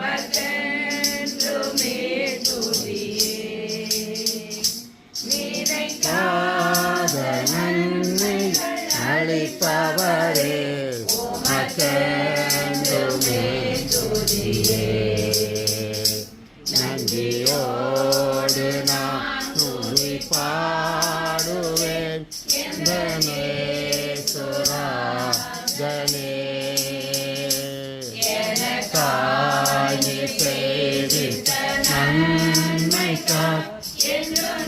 உமக்கென்றுமே துதியே. நினைக்காத நன்மைகள் அளிப்பவரே உமக்கென்றுமே துதியே. நன்றியோடு நான் துதி பாடுவேன் எந்தனே சுராஜனே. எனக்காய் செய்திட்ட நன்மைக்காய்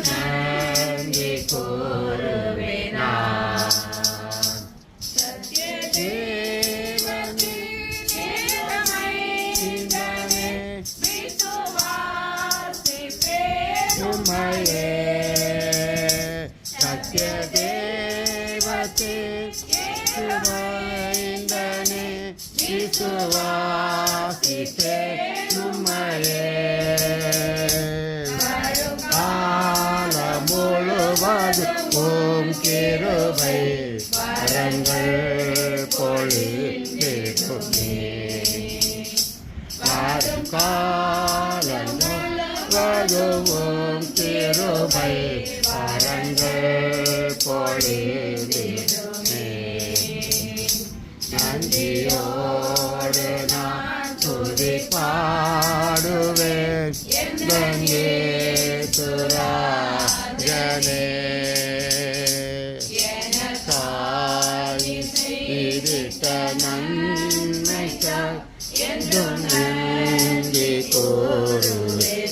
நன்றி கூறுவேன் நான். சத்திய தேவனே தேவனை விசுவாசிப்பேன் உம்மையே. சத்திய தேவதே சுமைந்தனே விசுவாசிப்பேன் உம்மையே. காலம் முழுவதும் உம் கிருபை வரங்கள் பொழிந்திடுமே. வரும் காலம் முழுவதும் உம் கிருபை வரங்கள் பொழிந்திடுமே. நன்றியோடு நான் துதி பாடுவேன் எந்தனே சுராஜனே. எனக்காய் செய்திட்ட நன்மைக்காய் என்றும் நன்றி கூறுவேன்.